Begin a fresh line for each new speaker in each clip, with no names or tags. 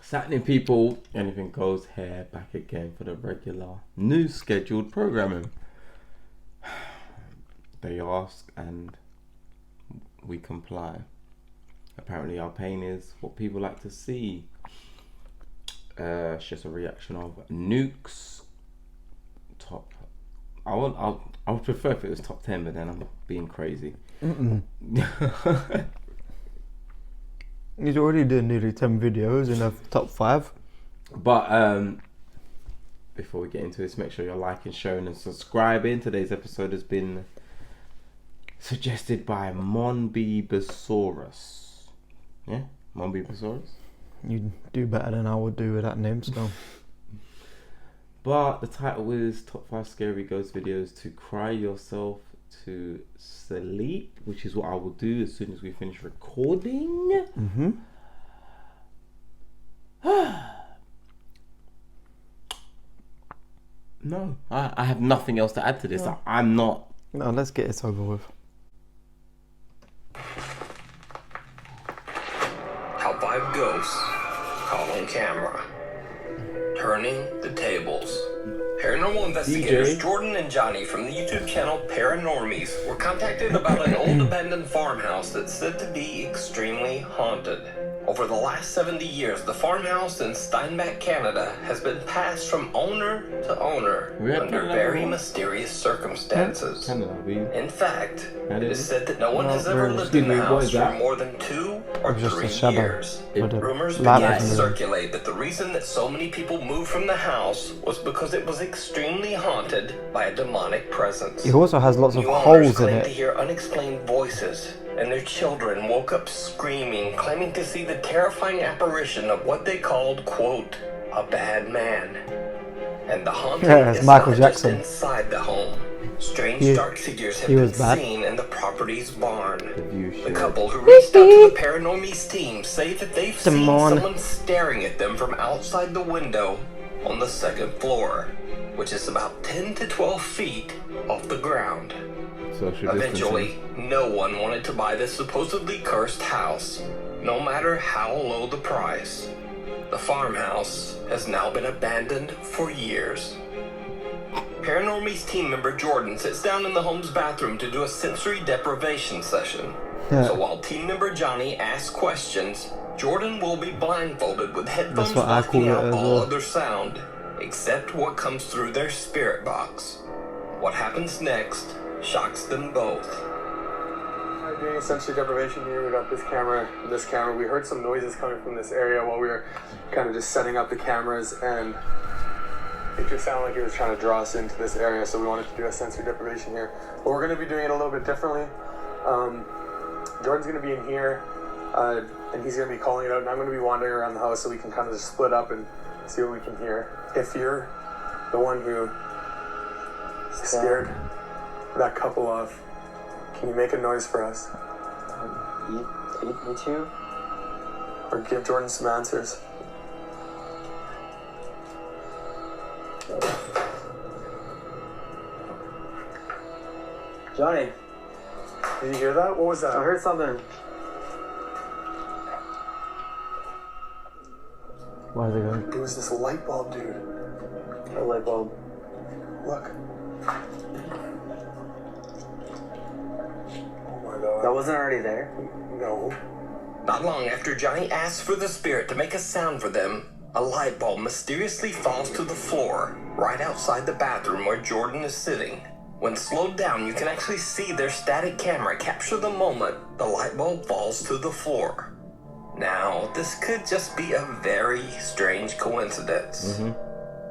Saturday people, anything goes here back again for the regular new scheduled programming. They ask and we comply. Apparently our pain is what people like to see. It's just a reaction of Nuke'S top. I would prefer if it was top 10, but then I'm being crazy.
He's already done nearly 10 videos in a top 5.
But before we get into this, make sure you're liking, sharing and subscribing. Today's episode has been suggested by Monbebesaurus. Yeah? Monbebesaurus?
You do better than I would do with that name, so.
But the title is Top 5 Scary Ghost Videos to Cry Yourself to Sleep, which is what I will do as soon as we finish recording. No, I have nothing else to add to this.
No.
I'm not.
No, let's get this over with.
How 5 ghosts caught on camera, turning the tables. Paranormal investigators Jordan and Johnny from the YouTube channel Paranormies were contacted about an old abandoned farmhouse that's said to be extremely haunted. Over the last 70 years, the farmhouse in Steinbach, Canada has been passed from owner to owner under very mysterious circumstances. In fact, it is said that no one has ever lived in the house for more than 2 or 3 years. Rumors began to circulate that the reason that so many people moved from the house was because it was extremely haunted by a demonic presence.
It also has lots of
New owners
holes in
claimed to
it.
hear unexplained voices, and their children woke up screaming, claiming to see the terrifying apparition of what they called, quote, a bad man. And the haunting is
Michael
not
Jackson.
just inside the home. Strange dark figures have been seen in the property's barn. The couple who reached out to the Paranormies team say that they've seen someone staring at them from outside the window on the 2nd floor, which is about 10 to 12 feet off the ground. Eventually, no one wanted to buy this supposedly cursed house, no matter how low the price. The farmhouse has now been abandoned for years. Paranormies team member Jordan sits down in the home's bathroom to do a sensory deprivation session. So while team member Johnny asks questions, Jordan will be blindfolded with headphones blocking out all other sound, except what comes through their spirit box. What happens next shocks them both.
We're doing a sensory deprivation here. We got this camera, We heard some noises coming from this area while we were kind of just setting up the cameras, and it just sounded like it was trying to draw us into this area, so we wanted to do a sensory deprivation here. But we're going to be doing it a little bit differently. Jordan's going to be in here, and he's going to be calling it out, and I'm going to be wandering around the house so we can kind of just split up and see what we can hear. If you're the one who scared that couple off, can you make a noise for us?
Me too?
Or give Jordan some answers.
Johnny.
Did you hear that? What was that?
I heard something.
Why are they going?
It was this light bulb, dude.
A light bulb.
Look. Oh my god.
That wasn't already there?
No.
Not long after Johnny asks for the spirit to make a sound for them, a light bulb mysteriously falls to the floor, right outside the bathroom where Jordan is sitting. When slowed down, you can actually see their static camera capture the moment the light bulb falls to the floor. Now, this could just be a very strange coincidence.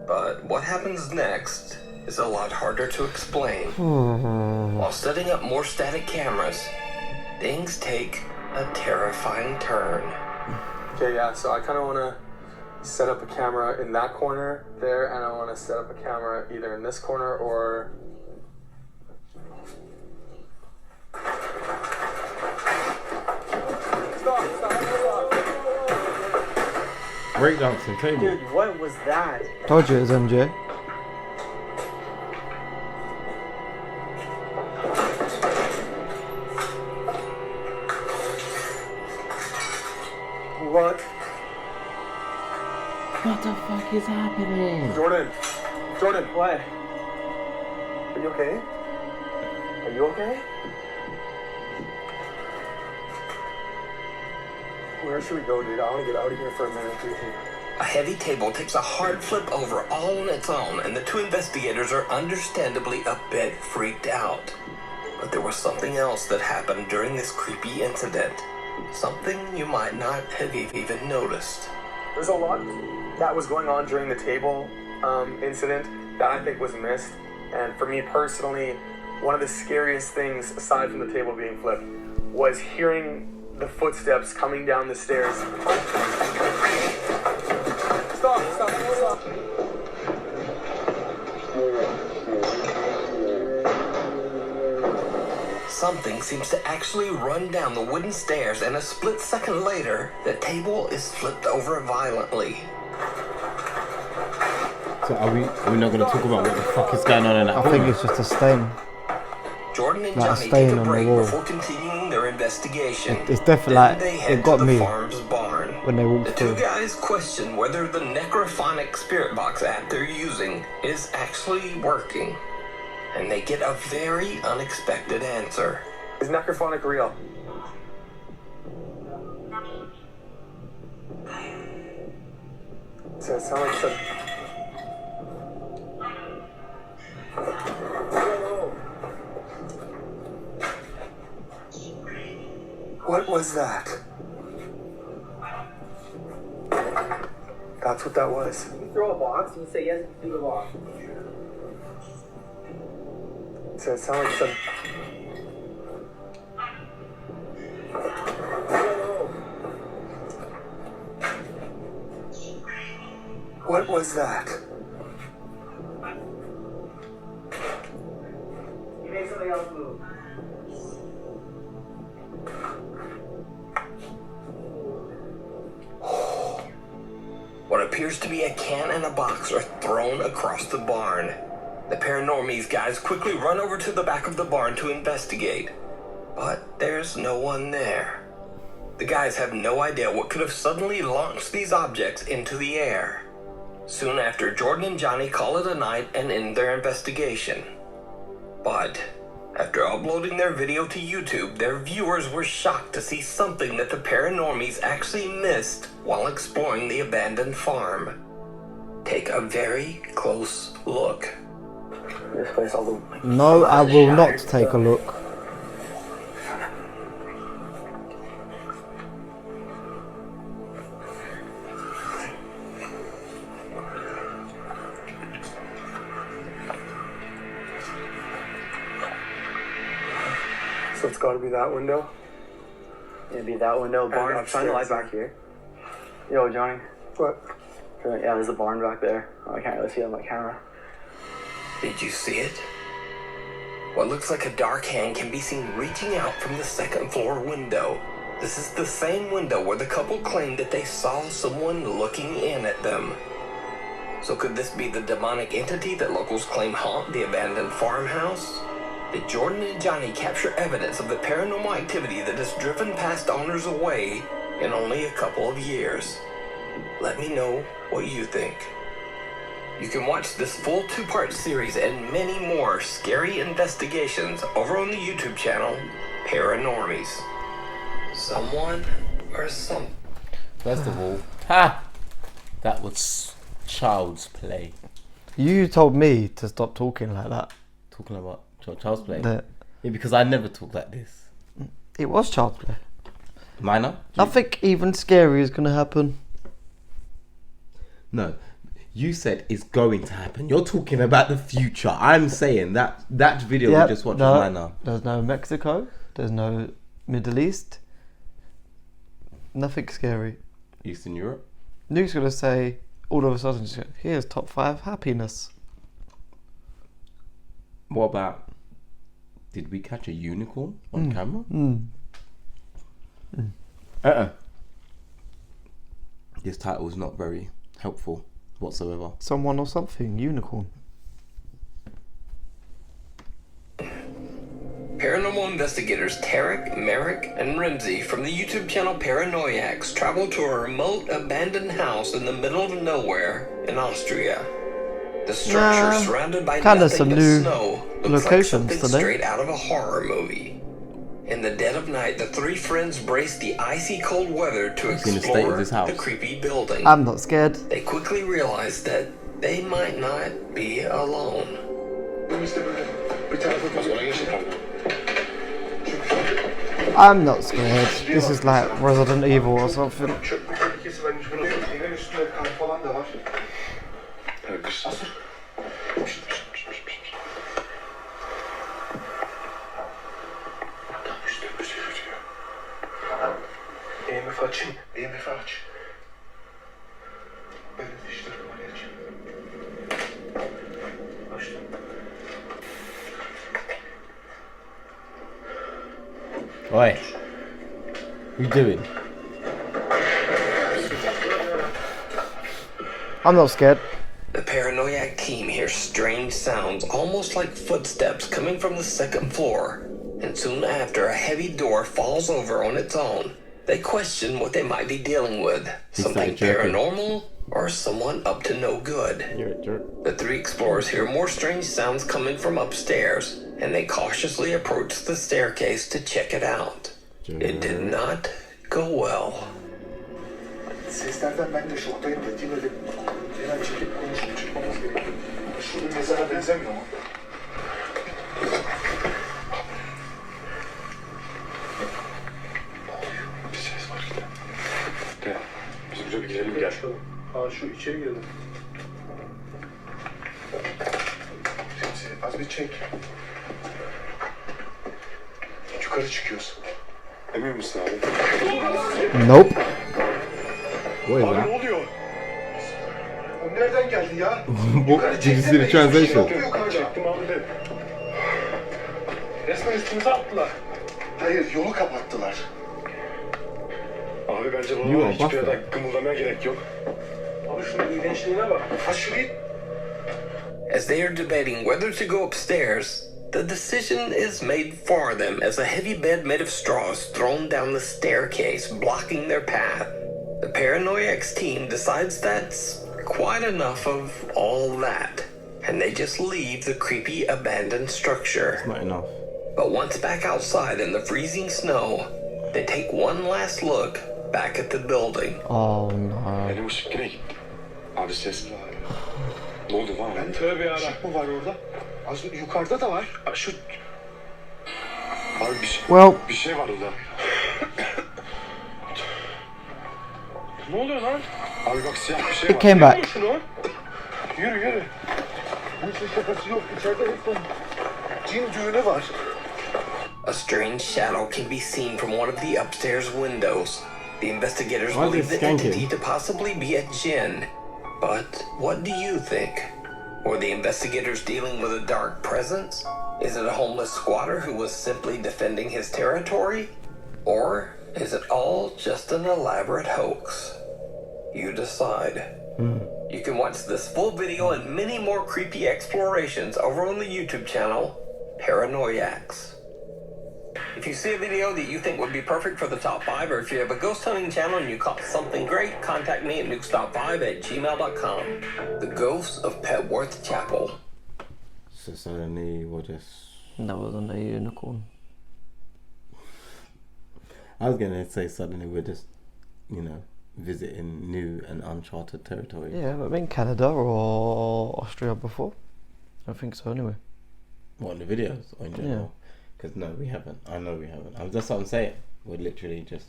But what happens next is a lot harder to explain. While setting up more static cameras, things take a terrifying turn.
Okay, yeah, so I kind of want to set up a camera in that corner there, and I want to set up a camera either in this corner or... Stop.
Breakdancing table.
Dude, what was that?
Told you it was MJ.
What?
What the fuck is happening?
Jordan,
What?
are you okay? Are you okay? Where should we go, dude? I want to get out of here for a minute, dude.
A heavy table takes a hard flip over all on its own, and the two investigators are understandably a bit freaked out. But there was something else that happened during this creepy incident. Something you might not have even noticed.
There's a lot that was going on during the table incident that I think was missed. And for me personally, one of the scariest things, aside from the table being flipped, was hearing the footsteps coming down the stairs. Stop.
Something seems to actually run down the wooden stairs, and a split second later, the table is flipped over violently.
So are we not going to talk about what the fuck is going on in that
I think it's just a stain.
Jordan and
Like a
Johnny
stain
take a
on the
break
wall.
before continuing their investigation.
It's definitely
Then
like,
they
it
head
got
to the
me
farm's barn.
when they
The
walked
two
through.
guys question whether the necrophonic spirit box app they're using is actually working. And they get a very unexpected answer.
Is necrophonic real? Does that sound like some... What was that? That's what that was.
You throw a box, you say yes, do the box.
Does that sound like some... What was that?
You make something else move.
What appears to be a can and a box are thrown across the barn. The Paranormies guys quickly run over to the back of the barn to investigate. But there's no one there. The guys have no idea what could have suddenly launched these objects into the air. Soon after, Jordan and Johnny call it a night and end their investigation. But after uploading their video to YouTube, their viewers were shocked to see something that the Paranormies actually missed while exploring the abandoned farm. Take a very close look.
This place all the
No, I will not take a look.
So it's got to be that window?
It'd be that window barn. I'm trying to light back here. Yo, Johnny.
What?
Yeah, there's a barn back there. Oh, I can't really see it on my camera.
Did you see it? What looks like a dark hand can be seen reaching out from the second floor window. This is the same window where the couple claimed that they saw someone looking in at them. So could this be the demonic entity that locals claim haunt the abandoned farmhouse? Did Jordan and Johnny capture evidence of the paranormal activity that has driven past owners away in only a couple of years? Let me know what you think. You can watch this full 2-part series and many more scary investigations over on the YouTube channel, Paranormies. Someone or something.
First of all, that was child's play.
You told me to stop talking like that.
Talking about child's play?
That
Yeah, because I never talk like this.
it was child's play.
Minor?
Nothing even scary is gonna happen.
No. You said it's going to happen. You're talking about the future. I'm saying that video we just watched was minor.
There's no Mexico. There's no Middle East. Nothing scary.
Eastern Europe?
Nuke's gonna say all of a sudden, just go, here's top 5 happiness.
What about, did we catch a unicorn on camera? This title is not very helpful whatsoever.
Someone or something, unicorn.
paranormal investigators Tarek, Merrick, and Ramsey from the YouTube channel Paranoiacs travel to a remote, abandoned house in the middle of nowhere in Austria. The structure, surrounded by nothing but snow, looks like something straight out of a horror movie. In the dead of night, the three friends brace the icy cold weather to explore the creepy building.
I'm not scared.
They quickly realize that they might not be alone.
I'm not scared. This is like Resident Evil or something.
Oi. What are you doing?
I'm not scared.
The Paranoiac team hears strange sounds, almost like footsteps coming from the second floor, and soon after, a heavy door falls over on its own. They question what they might be dealing with, something paranormal or someone up to no good. The three explorers hear more strange sounds coming from upstairs, and they cautiously approach the staircase to check it out. It did not go well.
Seslerden ben de şoktayım da yine de genel çekip konuşup çıkmamız gerekiyor. Şu bir mezara benzemiyor mu? Bir ses var yine. Gel. Biz buraya bir girelim gel. Aa şu içeri girelim. Az bir çek. Yukarı çıkıyoruz. Emin misin abi?
Nope.
What is
Abi
that?
ne oluyor? O nereden geldi ya?
Did you see the translation?
Çektim abi de. Resmen üstümüze attılar. Hayır, yolu kapattılar. Abi bence bana hiçbir yerden kımıldamaya gerek yok. Abi şunun iğrençliğine bak. Ha şurayı...
As they are debating whether to go upstairs, the decision is made for them as a heavy bed made of straw is thrown down the staircase, blocking their path. The Paranoiacs team decides that's quite enough of all that, and they just leave the creepy abandoned structure.
It's not enough.
But once back outside in the freezing snow, they take one last look back at the building.
Oh no.
Benim ışık yine gitti. Abi sesli abi. Ne oldu var mı? Ben tövbe yarabbim. Işık mı var orada? Az yukarıda da var. Şu... Abi bir şey var orada. Ne oluyor lan? Abi bak siyah bir şey var.
Came back.
Şunu. Yürü. Hiç şakası yok. İçeride hep cin düğünü var.
A strange shadow can be seen from one of the upstairs windows. The investigators believe the entity to possibly be a djinn. But what do you think? Were the investigators dealing with a dark presence? Is it a homeless squatter who was simply defending his territory? Or is it all just an elaborate hoax? You decide. You can watch this full video and many more creepy explorations over on the YouTube channel, Paranoiacs. If you see a video that you think would be perfect for the top 5, or if you have a ghost hunting channel and you caught something great, contact me at nukes.5@gmail.com. The Ghosts of Petworth Chapel.
So suddenly we're just...
That wasn't a unicorn.
I was gonna say suddenly we're just, visiting new and uncharted territory.
Yeah, I've been Canada or Austria before. I think so anyway.
What, in the videos or in general? Because no, we haven't. I know we haven't. That's what I'm saying. We're literally just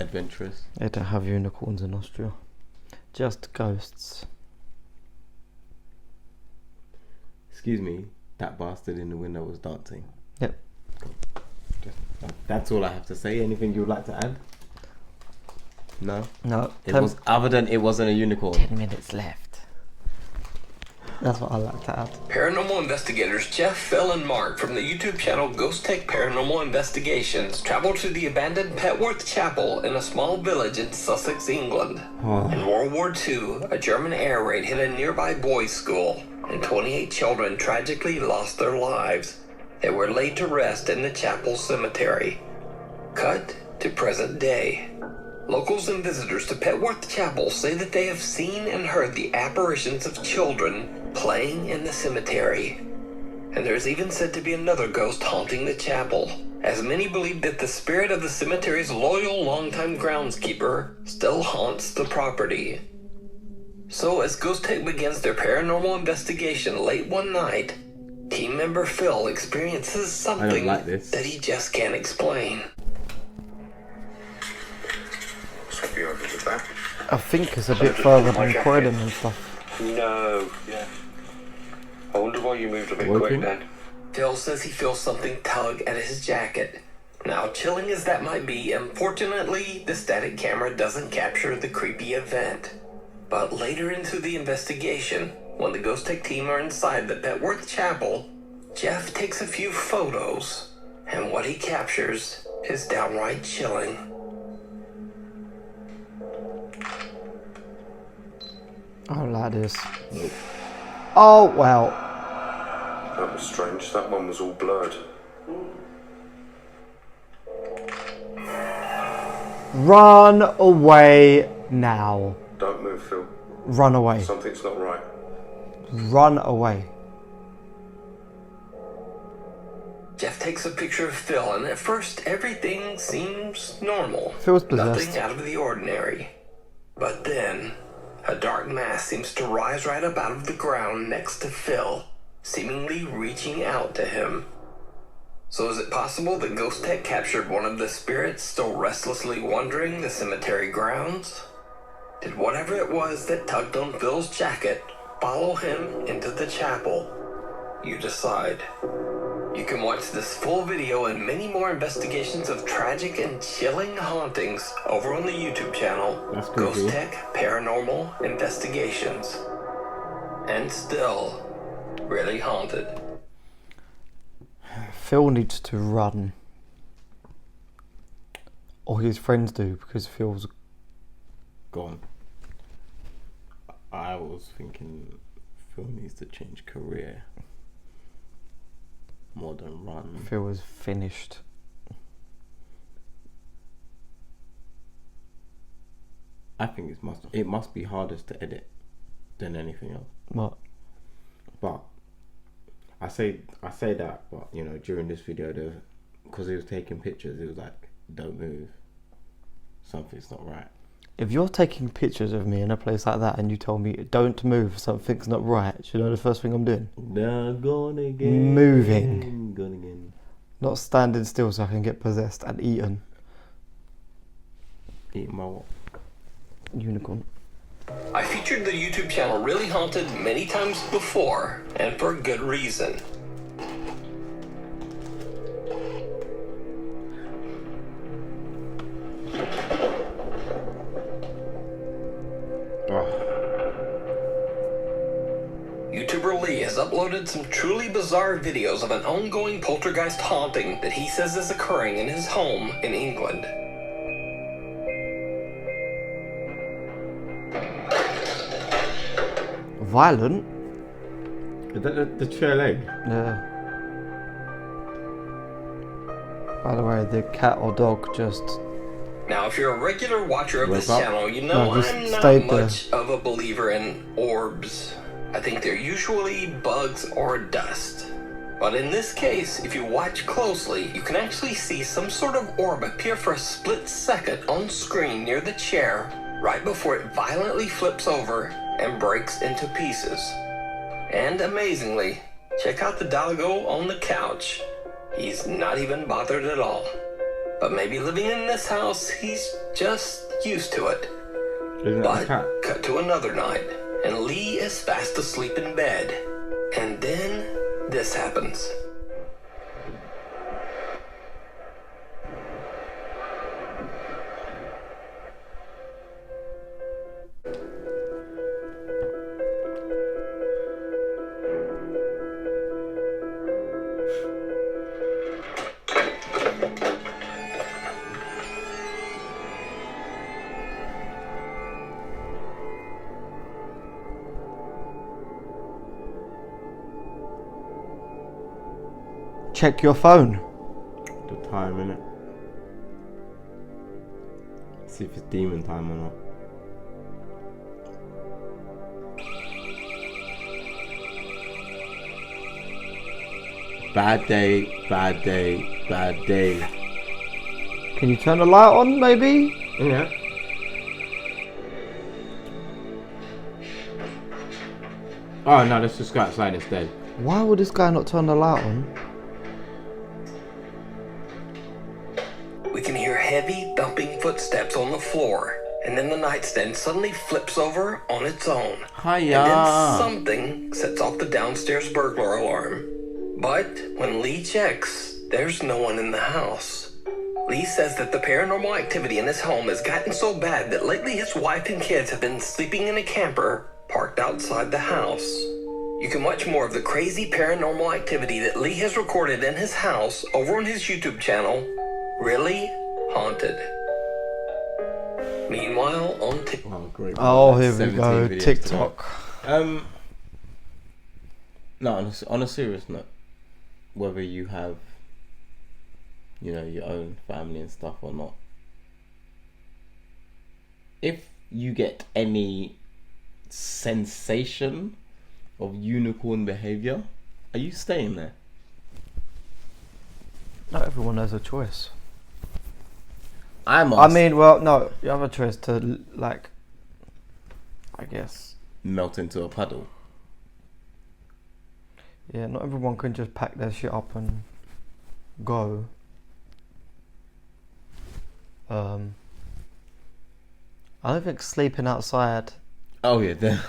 adventurous.
They don't have unicorns in Austria. Just ghosts.
Excuse me, that bastard in the window was dancing.
Yep.
That's all I have to say. Anything you'd like to add? No?
No.
It was, other than it wasn't a unicorn.
10 minutes left. That's what I like to add.
Paranormal investigators Jeff, Phil, and Mark from the YouTube channel Ghost Tech Paranormal Investigations traveled to the abandoned Petworth Chapel in a small village in Sussex, England. In World War II, a German air raid hit a nearby boys' school. and 28 children tragically lost their lives and were laid to rest in the chapel cemetery. Cut to present day. Locals and visitors to Petworth Chapel say that they have seen and heard the apparitions of children playing in the cemetery. And there is even said to be another ghost haunting the chapel, as many believe that the spirit of the cemetery's loyal longtime groundskeeper still haunts the property. So as Ghost Tech begins their paranormal investigation late one night, team member Phil experiences something that he just can't explain.
I think it's a bit further than Croydon and stuff.
No.
Yeah. I wonder why you moved a bit quick then. Phil says he feels something tug at his jacket. Now, chilling as that might be, unfortunately, the static camera doesn't capture the creepy event. But later into the investigation, when the Ghost Tech team are inside the Petworth Chapel, Jeff takes a few photos, and what he captures is downright chilling.
Oh, like this. Oh, well.
That was strange. That one was all blurred.
Run away now.
Don't move, Phil.
Run away.
Something's not right.
Run away.
Jeff takes a picture of Phil, and at first everything seems normal.
Phil's possessed.
Nothing out of the ordinary. But then, a dark mass seems to rise right up out of the ground next to Phil, seemingly reaching out to him. So is it possible that Ghost Tech captured one of the spirits still restlessly wandering the cemetery grounds? Did whatever it was that tugged on Phil's jacket follow him into the chapel? You decide. You can watch this full video and many more investigations of tragic and chilling hauntings over on the YouTube channel, Ghost Tech Paranormal Investigations. And still, really haunted.
Phil needs to run. Or his friends do, because Phil's
gone. I was thinking Phil needs to change career more than run.
Phil is finished.
I think it must be hardest to edit than anything else.
What?
But I say that, but you know, during this video, because he was taking pictures, he was like, "Don't move. Something's not right."
If you're taking pictures of me in a place like that and you tell me don't move, something's not right, do you know the first thing I'm doing?
Gone again.
Moving.
Gone again.
Not standing still so I can get possessed and eaten.
Eating my what?
Unicorn.
I featured the YouTube channel Really Haunted many times before, and for good reason. YouTuber Lee has uploaded some truly bizarre videos of an ongoing poltergeist haunting that he says is occurring in his home in England.
Violent?
Is that the chair leg?
Yeah. By the way, the cat or dog just...
Now, if you're a regular watcher of this channel, you know I'm not much of a believer in orbs. I think they're usually bugs or dust. But in this case, if you watch closely, you can actually see some sort of orb appear for a split second on screen near the chair, right before it violently flips over and breaks into pieces. And amazingly, check out the doggo on the couch. He's not even bothered at all. But maybe living in this house, he's just used to it. But cut to another night, and Lee is fast asleep in bed. And then this happens.
check your phone.
The time, innit? See if it's demon time or not. Bad day, bad day, bad day.
Can you turn the light on, maybe?
Yeah. Oh no, let's just go outside instead.
Why would this guy not turn the light on?
We can hear heavy, thumping footsteps on the floor, and then the nightstand suddenly flips over on its own.
Hiya.
And then something sets off the downstairs burglar alarm. But when Lee checks, there's no one in the house. Lee says that the paranormal activity in his home has gotten so bad that lately his wife and kids have been sleeping in a camper parked outside the house. You can watch more of the crazy paranormal activity that Lee has recorded in his house over on his YouTube channel, Really Haunted. Meanwhile, on TikTok.
Oh, great.
Oh, here we
17
go.
videos
TikTok.
today. No, on a serious note, whether you have, you know, your own family and stuff or not, if you get any sensation of unicorn behavior, are you staying there?
Not everyone has a choice.
I
mean, well, no, you have a choice to, like, I guess,
melt into a puddle.
Yeah, not everyone can just pack their shit up and go. I don't think sleeping outside.
Oh yeah,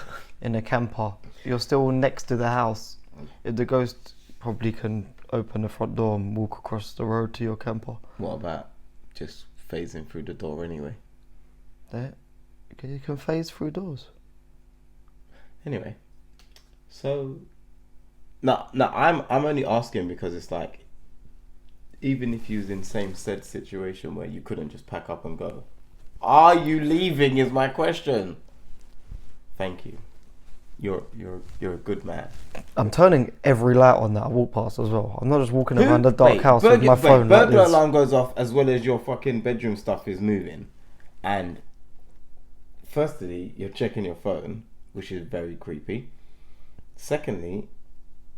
in a camper, you're still next to the house. If the ghost probably can open the front door and walk across the road to your camper.
What about just phasing through the door anyway?
There, you can phase through doors.
Anyway, so no, I'm only asking because it's like, even if you was in same said situation where you couldn't just pack up and go, are you leaving? Is my question. Thank you. You're a good man.
I'm turning every light on that I walk past as well. I'm not just walking around the dark house with my phone.
Burglar alarm goes off as well as your fucking bedroom stuff is moving, and firstly, you're checking your phone, which is very creepy. Secondly,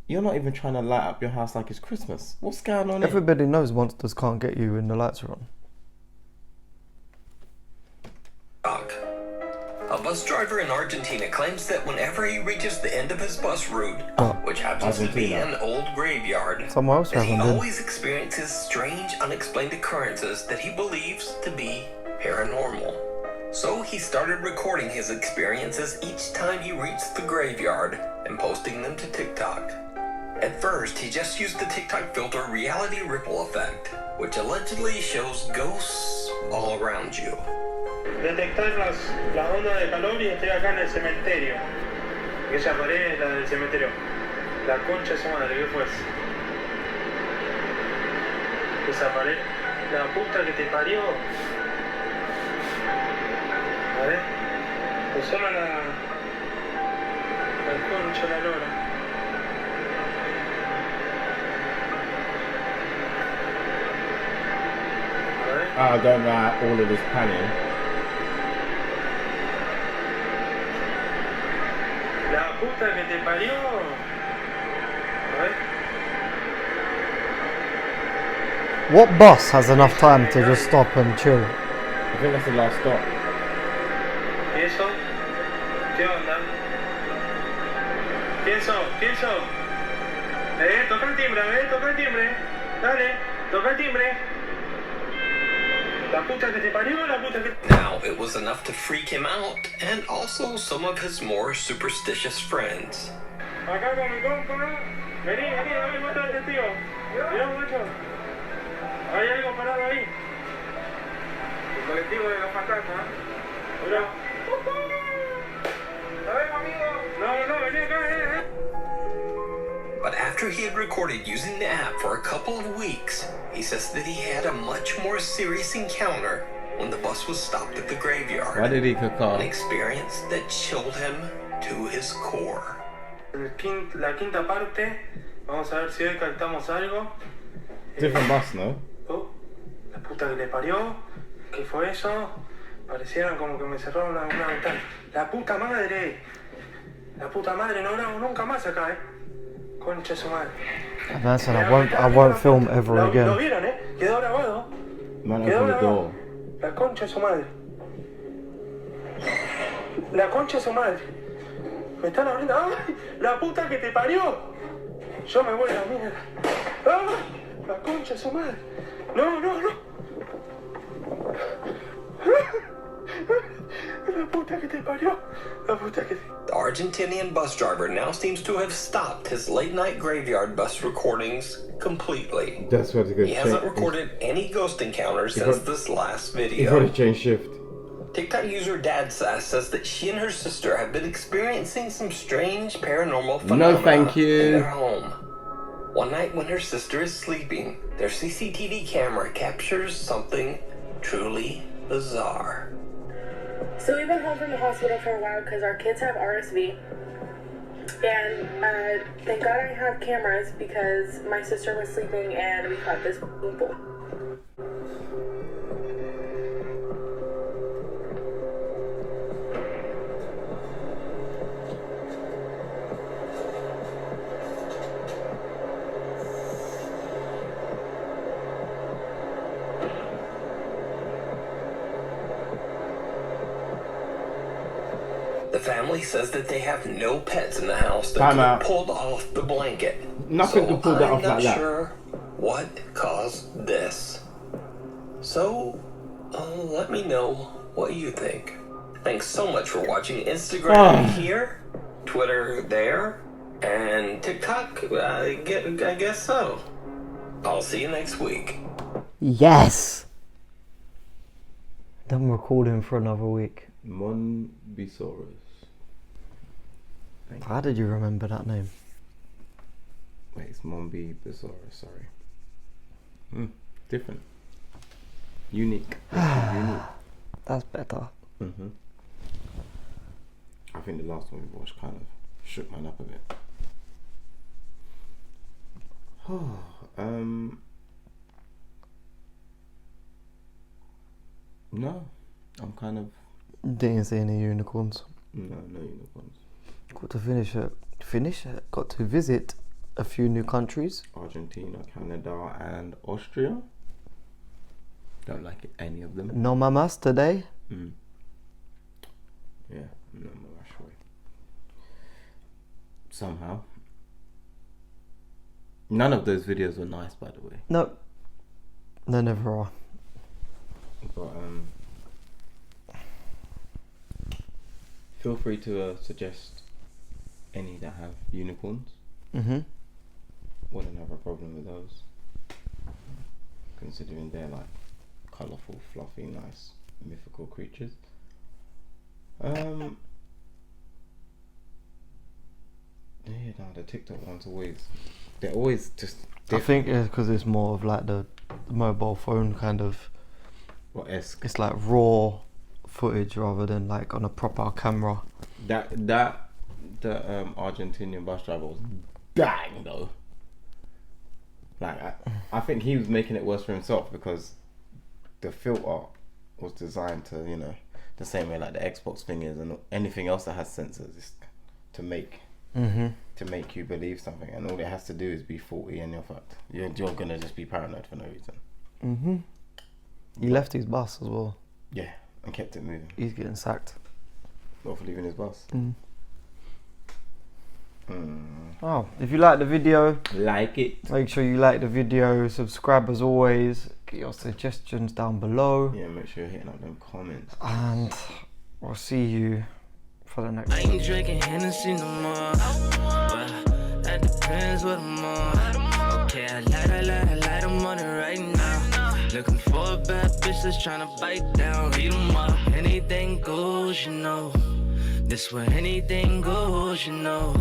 you're not even trying to light up your house like it's Christmas. What's going on?
Everybody knows monsters can't get you when the lights are on.
A bus driver in Argentina claims that whenever he reaches the end of his bus route, which happens to be an old graveyard, that he always experiences strange, unexplained occurrences that he believes to be paranormal. So he started recording his experiences each time he reached the graveyard and posting them to TikTok. At first, he just used the TikTok filter Reality Ripple Effect, which allegedly shows ghosts all around you.
Detectar las ondas de calor y estoy acá en el cementerio. Esa pared es la del cementerio. La concha de su madre, ¿qué fue eso? Esa pared, la puta que te parió. A ver, pues solo la concha de la lora.
I don't like all of this panning.
La puta que te parió. A ver.
What bus has enough time to just stop and chill?
I think that's the last stop.
¿Y eso? ¿Qué onda? ¿Quién sos? Toca el timbre, toca el timbre. Dale, toca el timbre.
Now, it was enough to freak him out, and also some of his more superstitious friends.
Acá con mi compa. Vení, dame muestra el testigo. Mirá, macho. Hay algo parado ahí. El colectivo de los fantasmas. Mirá. A ver, amigo. No, vení acá,
But after he had recorded using the app for a couple of weeks, he says that he had a much more serious encounter when the bus was stopped at the graveyard.
Why did he cook off?
An experience that chilled him to his core.
La quinta parte, vamos a ver si hoy captamos algo.
Different bus, no?
Oh, la puta que le parió. ¿Qué fue eso? Parecieran como que me cerraron una ventana. La puta madre. La puta madre, no grabo nunca más acá, Concha de su madre.
Advance, and I won't film ever
Lo
again.
vieron, Quedó grabado.
Man,
Quedó
open the
grabado.
door.
La concha de su madre. La concha de su madre. Me están abriendo. ¡Ay! La puta que te parió. Yo me voy a la mierda. ¡Ay! La concha de su madre. No, no, no. La puta que te parió. La puta que te...
The Argentinian bus driver now seems to have stopped his late-night graveyard bus recordings completely.
That's what
He hasn't recorded any ghost encounters since this last
He probably
video.
changed shift.
TikTok user Dad Sass says that she and her sister have been experiencing some strange paranormal phenomena
thank you.
in their home. One night when her sister is sleeping, their CCTV camera captures something truly bizarre.
So we've been home from the hospital for a while because our kids have RSV. And thank God I have cameras because my sister was sleeping and we caught this people.
The family says that they have no pets in the house that
Time
could have
out.
pulled off the blanket.
Nothing could pull that off
I'm
like
not
that.
sure what caused this. So, let me know what you think. Thanks so much for watching. Instagram here, Twitter there, and TikTok, I guess so. I'll see you next week.
Yes! Done recording for another week.
Monbisaurus.
How did you remember that name?
Wait, it's Monbisaurus, sorry. Different. Unique. Unique.
That's better.
I think the last one we watched kind of shook mine up a bit. No, I'm kind of...
Didn't see any unicorns.
No unicorns.
Got to finish it. Got to visit a few new countries.
Argentina, Canada, and Austria. Don't like any of them.
No mamas today.
Yeah, no more actually. Somehow. None of those videos were nice, by the way.
No, they never are.
But feel free to suggest any that have unicorns. Wouldn't have a problem with those, considering they're like colourful, fluffy, nice, mythical creatures. Yeah, no, the TikTok ones they're always just different.
I think it's because it's more of like the mobile phone kind of.
What esque?
It's like raw footage rather than like on a proper camera.
The Argentinian bus driver was bang though. Like I think he was making it worse for himself because the filter was designed to, you know, the same way like the Xbox thing is and anything else that has sensors is to make you believe something, and all it has to do is be faulty and you're fucked. You're gonna just be paranoid for no reason.
He left his bus as well.
Yeah, and kept it moving.
He's getting sacked.
Not for leaving his bus.
Oh, if you like the video,
Like it.
make sure you like the video, subscribe as always, get your suggestions down below,
Yeah, make sure you're hitting up them comments.
and we'll see you for the next
I
one.
ain't drinking Hennessy no more, but that depends what I'm on. Okay, I light, I'm on it right now. Looking for a bad bitch that's tryna bite down, eat 'em up. Anything goes, you know. This where anything goes, you know.